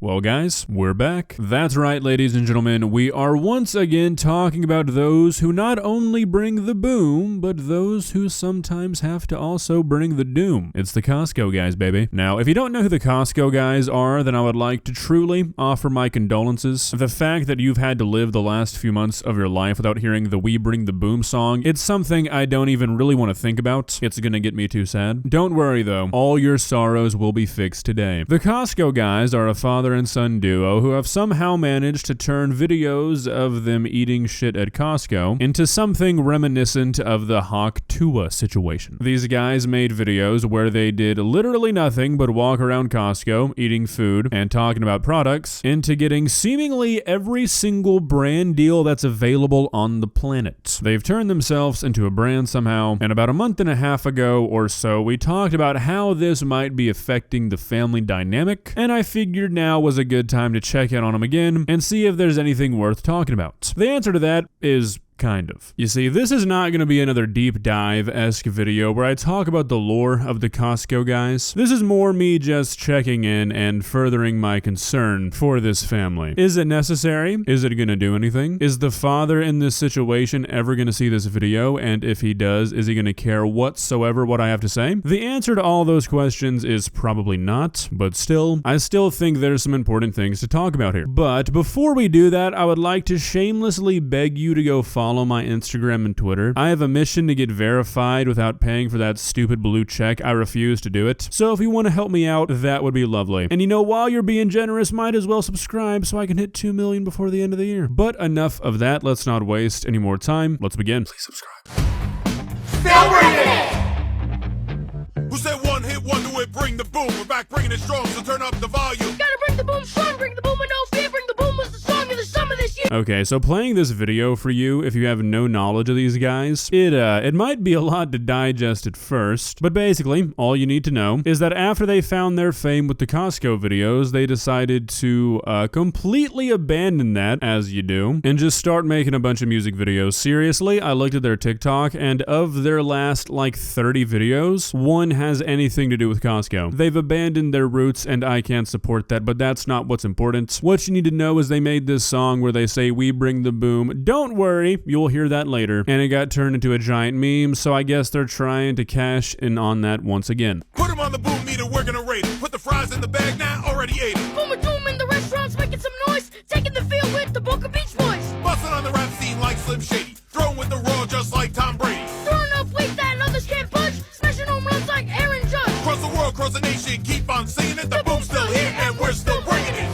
Well guys, we're back. That's right, ladies and gentlemen, we are once again talking about those who not only bring the boom, but those who sometimes have to also bring the doom. It's the Costco guys, baby. Now, if you don't know who the Costco guys are, then I would like to truly offer my condolences. The fact that you've had to live the last few months of your life without hearing the We Bring the Boom song, it's something I don't even really want to think about. It's gonna get me too sad. Don't worry though, all your sorrows will be fixed today. The Costco guys are a father and son duo who have somehow managed to turn videos of them eating shit at Costco into something reminiscent of the Hawk Tuah situation. These guys made videos where they did literally nothing but walk around Costco, eating food and talking about products, into getting seemingly every single brand deal that's available on the planet. They've turned themselves into a brand somehow, and about a month and a half ago or so, we talked about how this might be affecting the family dynamic, and I figured now was a good time to check in on them again and see if there's anything worth talking about. The answer to that is kind of. You see, this is not going to be another deep dive-esque video where I talk about the lore of the Costco guys. This is more me just checking in and furthering my concern for this family. Is it necessary? Is it going to do anything? Is the father in this situation ever going to see this video? And if he does, is he going to care whatsoever what I have to say? The answer to all those questions is probably not, but still, I still think there's some important things to talk about here. But before we do that, I would like to shamelessly beg you to go follow my Instagram and Twitter. I have a mission to get verified without paying for that stupid blue check. I refuse to do it. So if you want to help me out, that would be lovely. And you know, while you're being generous, might as well subscribe so I can hit 2 million before the end of the year. But enough of that. Let's not waste any more time. Let's begin. Please subscribe. Still bringing it! Who said one hit wonder would bring the boom? We're back bringing it strong, so turn up the volume. Gotta bring the boom strong, bring the boom with no fear, bring the boom was the song of the summer this year. Okay, so playing this video for you, if you have no knowledge of these guys, it might be a lot to digest at first, but basically, all you need to know is that after they found their fame with the Costco videos, they decided to completely abandon that, as you do, and just start making a bunch of music videos. Seriously, I looked at their TikTok, and of their last, like, 30 videos, one has anything to do with Costco. They've abandoned their roots, and I can't support that, but that's not what's important. What you need to know is they made this song where they say, "We bring the boom." Don't worry, you'll hear that later. And it got turned into a giant meme, so I guess they're trying to cash in on that once again. Put them on the boom meter, we're gonna rate it. Put the fries in the bag now, already ate it. Boom and doom in the restaurants making some noise, taking the field with the Boca Beach Boys. Bustin' on the rap scene like Slim Shady. Throwing with the raw just like Tom Brady. Throwing up weight that others can't budge, smashing home runs like Aaron Judge. Cross the world, cross the nation, keep on singing it. The boom's still here and we're still bringing it.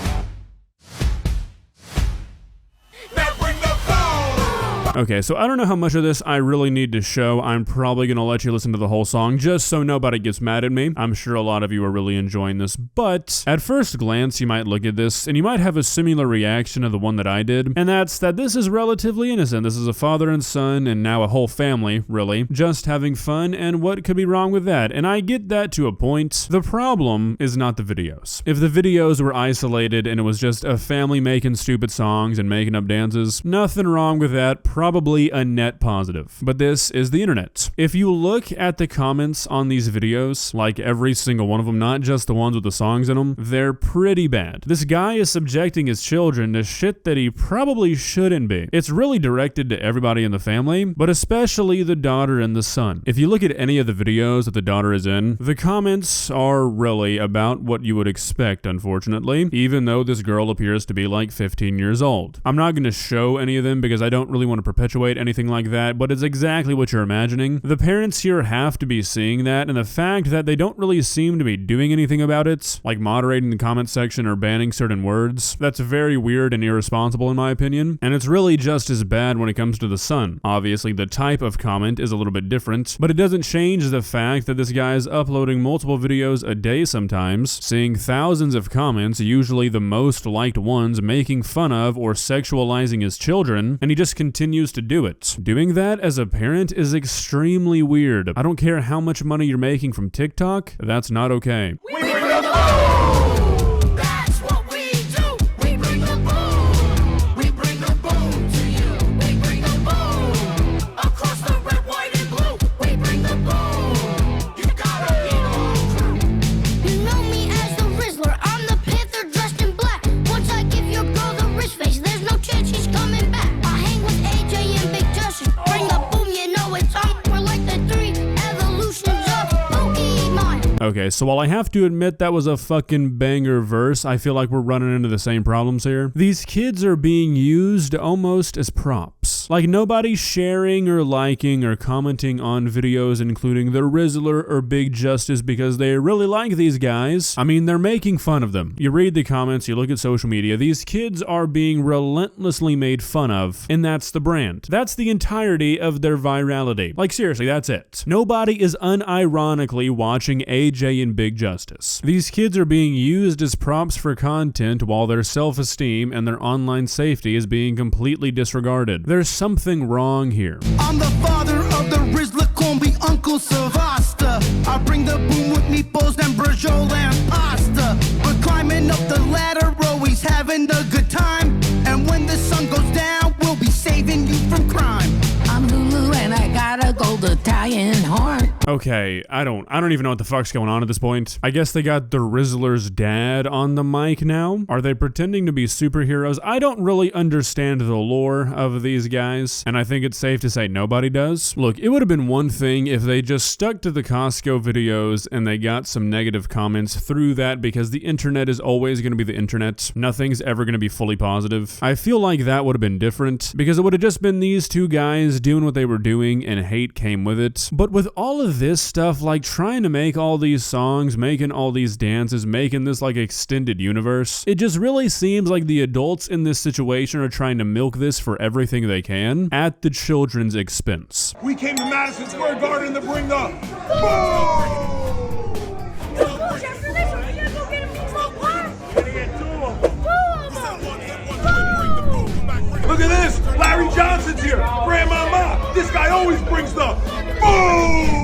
Now bring the boom! Okay, so I don't know how much of this I really need to show. I'm probably gonna let you listen to the whole song just so nobody gets mad at me. I'm sure a lot of you are really enjoying this, but at first glance you might look at this and you might have a similar reaction to the one that I did, and that's that this is relatively innocent. This is a father and son and now a whole family, really, just having fun, and what could be wrong with that? And I get that to a point. The problem is not the videos. If the videos were isolated and it was just a family making stupid songs and making up dances, nothing wrong with that. Probably a net positive. But this is the internet. If you look at the comments on these videos, like every single one of them, not just the ones with the songs in them, they're pretty bad. This guy is subjecting his children to shit that he probably shouldn't be. It's really directed to everybody in the family, but especially the daughter and the son. If you look at any of the videos that the daughter is in, the comments are really about what you would expect, unfortunately, even though this girl appears to be like 15 years old. I'm not going to show any of them because I don't really want to perpetuate anything like that, but it's exactly what you're imagining. The parents here have to be seeing that, and the fact that they don't really seem to be doing anything about it, like moderating the comment section or banning certain words, that's very weird and irresponsible in my opinion, and it's really just as bad when it comes to the son. Obviously, the type of comment is a little bit different, but it doesn't change the fact that this guy's uploading multiple videos a day sometimes, seeing thousands of comments, usually the most liked ones, making fun of or sexualizing his children, and he just continues to do it. Doing that as a parent is extremely weird. I don't care how much money you're making from TikTok, that's not okay. We bring the boom! That's what we do! We bring the boom! We bring the boom to you! We bring the boom! Across the red, white, and blue! We bring the boom! You gotta be on crew! You know me as the rizzler, I'm the panther dressed in black. Okay, so while I have to admit that was a fucking banger verse, I feel like we're running into the same problems here. These kids are being used almost as props. Like nobody's sharing or liking or commenting on videos including the Rizzler or Big Justice because they really like these guys. I mean, they're making fun of them. You read the comments, you look at social media, these kids are being relentlessly made fun of, and that's the brand. That's the entirety of their virality. Like seriously, that's it. Nobody is unironically watching AJ and Big Justice. These kids are being used as props for content while their self-esteem and their online safety is being completely disregarded. There's something wrong here. I'm the father of the rizzler, call me Uncle Sylvester. I bring the boom with meatballs and brajol and pasta. We're climbing up the ladder, always having a good time. And when the sun goes down, we'll be saving you from crime. I'm Lulu and I got a gold Italian horn. Okay, I don't even know what the fuck's going on at this point. I guess they got the Rizzler's dad on the mic now. Are they pretending to be superheroes? I don't really understand the lore of these guys, and I think it's safe to say nobody does. Look, it would have been one thing if they just stuck to the Costco videos and they got some negative comments through that, because the internet is always going to be the internet. Nothing's ever going to be fully positive. I feel like that would have been different, because it would have just been these two guys doing what they were doing and hate came with it. But with all of this stuff, like trying to make all these songs, making all these dances, making this like extended universe, it just really seems like the adults in this situation are trying to milk this for everything they can at the children's expense. We came to Madison Square Garden to bring the boom! Look at this! Larry Johnson's here! Grandmama! This guy always brings the boom!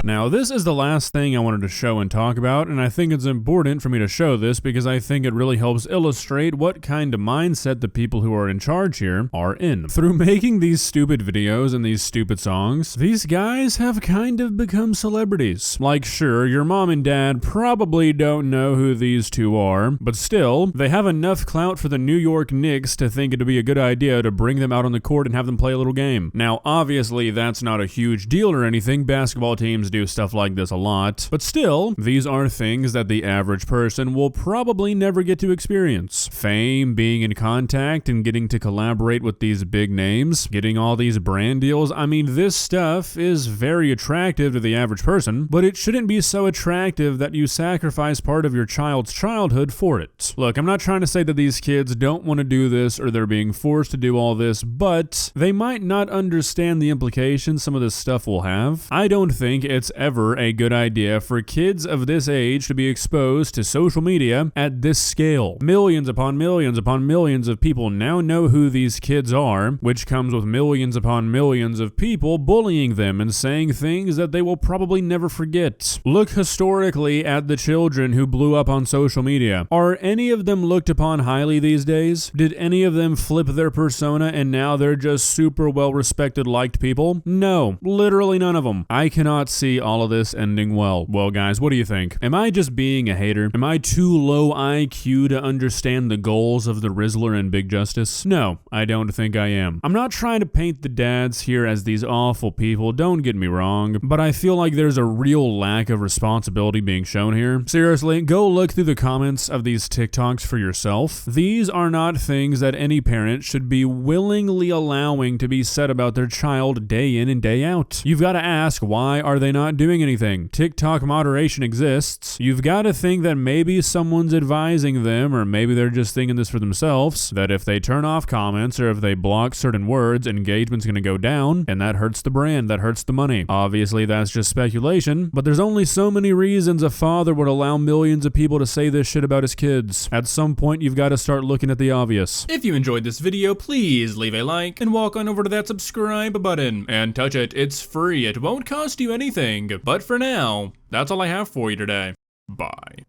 Now, this is the last thing I wanted to show and talk about, and I think it's important for me to show this because I think it really helps illustrate what kind of mindset the people who are in charge here are in. Through making these stupid videos and these stupid songs, these guys have kind of become celebrities. Like, sure, your mom and dad probably don't know who these two are, but still, they have enough clout for the New York Knicks to think it'd be a good idea to bring them out on the court and have them play a little game. Now, obviously, that's not a huge deal or anything. Basketball teams do stuff like this a lot, but still, these are things that the average person will probably never get to experience. Fame, being in contact, and getting to collaborate with these big names, getting all these brand deals. I mean, this stuff is very attractive to the average person, but it shouldn't be so attractive that you sacrifice part of your child's childhood for it. Look, I'm not trying to say that these kids don't want to do this or they're being forced to do all this, but they might not understand the implications some of this stuff will have. I don't think it's ever a good idea for kids of this age to be exposed to social media at this scale. Millions upon millions upon millions of people now know who these kids are, which comes with millions upon millions of people bullying them and saying things that they will probably never forget. Look historically at the children who blew up on social media. Are any of them looked upon highly these days? Did any of them flip their persona and now they're just super well-respected, liked people? No, literally none of them. I cannot see all of this ending well. Well, guys, what do you think? Am I just being a hater? Am I too low IQ to understand the goals of the Rizzler and Big Justice? No, I don't think I am. I'm not trying to paint the dads here as these awful people, don't get me wrong, but I feel like there's a real lack of responsibility being shown here. Seriously, go look through the comments of these TikToks for yourself. These are not things that any parent should be willingly allowing to be said about their child day in and day out. You've got to ask, why are they not doing anything? TikTok moderation exists. You've got to think that maybe someone's advising them, or maybe they're just thinking this for themselves, that if they turn off comments or if they block certain words, engagement's going to go down, and that hurts the brand, that hurts the money. Obviously, that's just speculation, but there's only so many reasons a father would allow millions of people to say this shit about his kids. At some point, you've got to start looking at the obvious. If you enjoyed this video, please leave a like and walk on over to that subscribe button and touch it. It's free. It won't cost you anything. But for now, that's all I have for you today. Bye.